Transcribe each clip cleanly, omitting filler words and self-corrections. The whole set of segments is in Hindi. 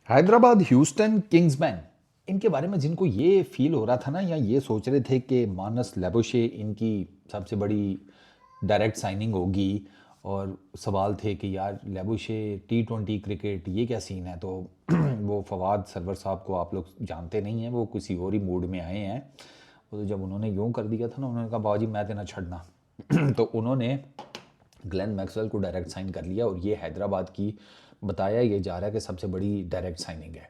हैदराबाद ह्यूस्टन किंग्समैन, इनके बारे में जिनको ये फील हो रहा था ना, या ये सोच रहे थे कि मानस लेबोशे इनकी सबसे बड़ी डायरेक्ट साइनिंग होगी, और सवाल थे कि यार लेबोशे T20 क्रिकेट ये क्या सीन है, तो वो फवाद सरवर साहब को आप लोग जानते नहीं हैं, वो किसी और ही मूड में आए हैं। वो तो जब उन्होंने यूँ कर दिया था ना, उन्होंने कहा बाबा जी मैं देना छड़ना तो उन्होंने ग्लेन मैक्सवेल को डायरेक्ट साइन कर लिया, और ये हैदराबाद की बताया ये जा रहा है कि सबसे बड़ी डायरेक्ट साइनिंग है।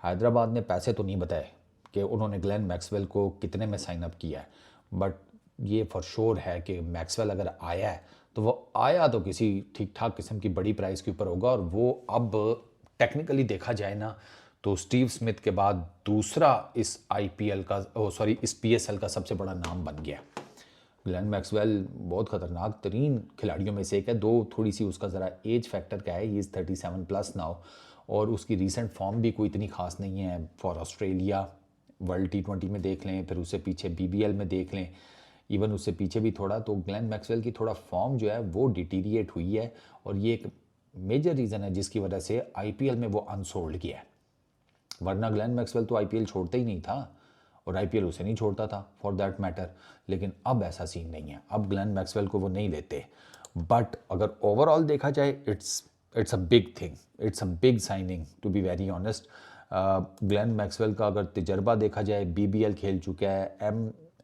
हैदराबाद ने पैसे तो नहीं बताए कि उन्होंने ग्लेन मैक्सवेल को कितने में साइन अप किया है, बट ये फॉर श्योर है कि मैक्सवेल अगर आया है तो वो आया तो किसी ठीक ठाक किस्म की बड़ी प्राइस के ऊपर होगा, और वो अब टेक्निकली देखा जाए ना तो स्टीव स्मिथ के बाद दूसरा इस आईपीएल का, सॉरी इस पीएसएल का सबसे बड़ा नाम बन गया। ग्लेन मैक्सवेल बहुत ख़तरनाक तरीन खिलाड़ियों में से एक है। दो थोड़ी सी उसका ज़रा एज फैक्टर क्या है, ही इज़ 37 प्लस नाउ, और उसकी रीसेंट फॉर्म भी कोई इतनी खास नहीं है फॉर ऑस्ट्रेलिया। वर्ल्ड T20 में देख लें, फिर उससे पीछे BBL में देख लें, इवन उससे पीछे भी थोड़ा, तो ग्लेन मैक्सवेल की थोड़ा फॉर्म जो है वो डिटीरिएट हुई है, और ये एक मेजर रीज़न है जिसकी वजह से आईपीएल में वो अनसोल्ड गया है। वरना ग्लेन मैक्सवेल तो आईपीएल छोड़ता ही नहीं था, और आईपीएल उसे नहीं छोड़ता था फॉर दैट मैटर। लेकिन अब ऐसा सीन नहीं है, अब ग्लेन मैक्सवेल को वो नहीं लेते। बट अगर ओवरऑल देखा जाए, it's a big thing, it's a big signing to be very honest. Glenn Maxwell का अगर तजर्बा देखा जाए, BBL खेल चुका है,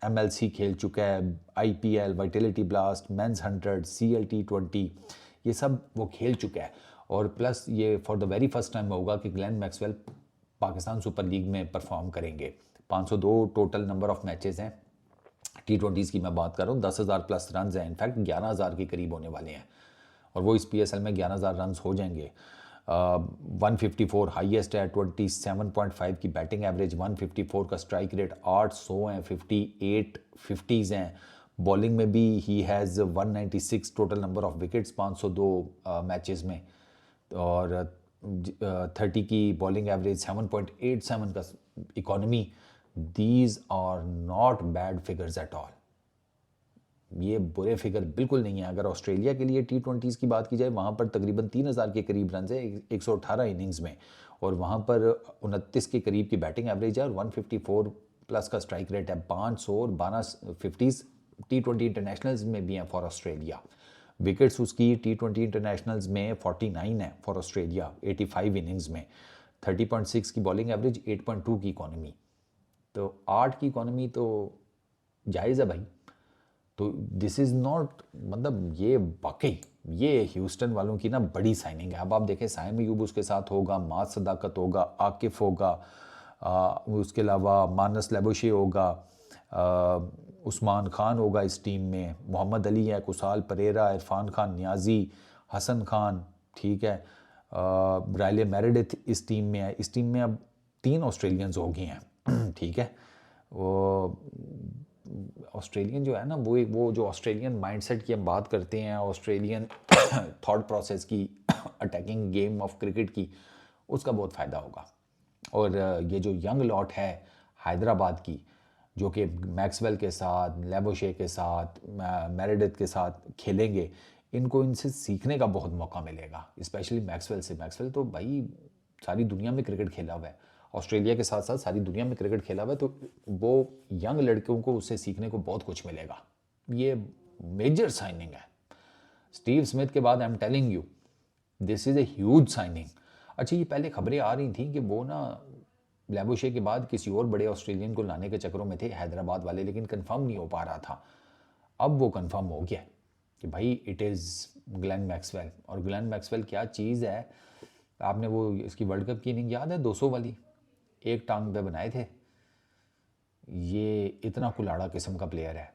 MLC खेल चुका है, IPL, vitality blast, men's 100, CL T20, ये सब वो खेल चुका है। और प्लस ये for the very first time होगा कि Glenn Maxwell Pakistan super league में परफॉर्म करेंगे। 502 टोटल नंबर ऑफ मैचेस हैं, T20s की मैं बात कर रहा हूँ, 10,000 प्लस रन हैं, इनफैक्ट 11,000 के करीब होने वाले हैं, और वो इस PSL में 11,000 रन हो जाएंगे। 154 हाईएस्ट है, 27.5 की बैटिंग एवरेज, 154 का स्ट्राइक रेट, 800 हैं, 58 50s हैं। बॉलिंग में भी he has 196 total number of wickets 502 matches में, और 30 की बॉलिंग एवरेज, 7.87 का economy. These are not bad figures at all, ये बुरे फिगर बिल्कुल नहीं है। अगर ऑस्ट्रेलिया के लिए T20s की बात की जाए, वहाँ पर तकरीबन 3,000 के करीब रन है 118 इनिंग्स में, और वहाँ पर 29 के करीब की बैटिंग एवरेज है, और 154 प्लस का स्ट्राइक रेट है, 500 और 12 50s T20 इंटरनेशनल्स में भी हैं फॉर ऑस्ट्रेलिया। विकेट्स उसकी T20 इंटरनेशनल्स में 49 है फॉर ऑस्ट्रेलिया 85 इनिंग्स में, 30.6 की बॉलिंग एवरेज, 8.2 की इकॉनमी। तो 8 की इकॉनमी तो जायज़ है भाई। तो दिस इज़ नॉट, मतलब ये वाकई ये ह्यूस्टन वालों की ना बड़ी साइनिंग है। अब आप देखें, साइम अयूब उसके साथ होगा, माज सदाकत होगा, आकिफ होगा, उसके अलावा मानस लेबोशे होगा, उस्मान खान होगा इस टीम में, मोहम्मद अली है, कुसाल परेरा, इरफान खान नियाजी, हसन खान, ठीक है, ब्रायले मेरेडिथ इस टीम में है। इस टीम में अब 3 ऑस्ट्रेलियंस हो गए हैं ठीक है। वो ऑस्ट्रेलियन जो है ना, वो जो ऑस्ट्रेलियन माइंडसेट की हम बात करते हैं, ऑस्ट्रेलियन थॉट प्रोसेस की, अटैकिंग गेम ऑफ क्रिकेट की, उसका बहुत फ़ायदा होगा। और ये जो यंग लॉट है हैदराबाद की, जो कि मैक्सवेल के साथ, लेबोशे के साथ, मेरेडिथ के साथ खेलेंगे, इनको इनसे सीखने का बहुत मौका मिलेगा, स्पेशली मैक्सवेल से। मैक्सवेल तो भाई सारी दुनिया में क्रिकेट खेला हुआ है, ऑस्ट्रेलिया के साथ साथ सारी दुनिया में क्रिकेट खेला हुआ है, तो वो यंग लड़कों को उससे सीखने को बहुत कुछ मिलेगा। ये मेजर साइनिंग है स्टीव स्मिथ के बाद, I am telling you, this is a huge signing. अच्छा, ये पहले खबरें आ रही थी कि वो ना लेबोशे के बाद किसी और बड़े ऑस्ट्रेलियन को लाने के चक्करों में थे हैदराबाद वाले, लेकिन कंफर्म नहीं हो पा रहा था। अब वो कंफर्म हो गया कि भाई इट इज़ ग्लेन मैक्सवेल। और ग्लेन मैक्सवेल क्या चीज़ है, आपने वो इसकी वर्ल्ड कप की इनिंग याद है 200 वाली, एक टांग पे बनाए थे, ये इतना कुलाड़ा किस्म का प्लेयर है।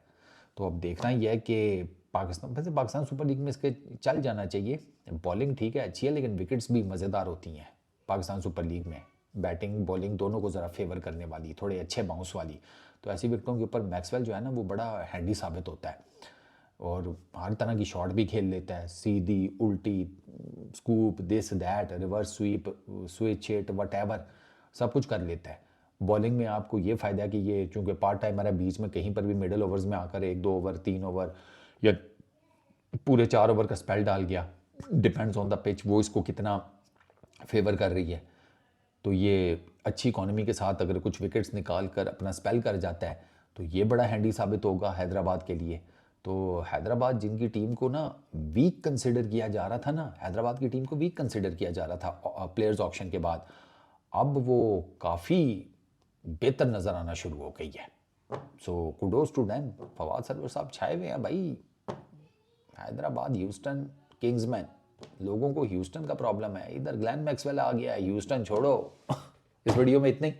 तो अब देखना ही है कि पाकिस्तान, वैसे पाकिस्तान सुपर लीग में इसके चल जाना चाहिए। बॉलिंग ठीक है, अच्छी है, लेकिन विकेट्स भी मज़ेदार होती हैं पाकिस्तान सुपर लीग में, बैटिंग बॉलिंग दोनों को ज़रा फेवर करने वाली, थोड़े अच्छे बाउंस वाली। तो ऐसी विकेटों के ऊपर मैक्सवेल जो है ना, वो बड़ा हैंडी साबित होता है, और हर तरह की शॉट भी खेल लेता है, सीधी, उल्टी, scoop, this that, reverse sweep, switch hit, what सब कुछ कर लेता है। बॉलिंग में आपको ये फ़ायदा है कि ये चूँकि पार्ट टाइमर है, बीच में कहीं पर भी मिडल ओवर्स में आकर 1-2 ओवर, 3 ओवर या पूरे 4 ओवर का स्पेल डाल गया, डिपेंड्स ऑन द पिच, वो इसको कितना फेवर कर रही है। तो ये अच्छी इकॉनमी के साथ अगर कुछ विकेट्स निकाल कर अपना स्पेल कर जाता है तो ये बड़ा हैंडी साबित होगा हैदराबाद के लिए। तो हैदराबाद जिनकी टीम को ना वीक कंसिडर किया जा रहा था ना, हैदराबाद की टीम को वीक कंसिडर किया जा रहा था प्लेयर्स ऑक्शन के बाद, अब वो काफ़ी बेहतर नज़र आना शुरू हो गई है। So kudos to them, Fawad Sarwar साहब छाए हुए हैं भाई। हैदराबाद ह्यूस्टन किंग्समैन, लोगों को ह्यूस्टन का प्रॉब्लम है, इधर ग्लैन मैक्सवेल आ गया है, ह्यूस्टन छोड़ो। इस वीडियो में इतने ही।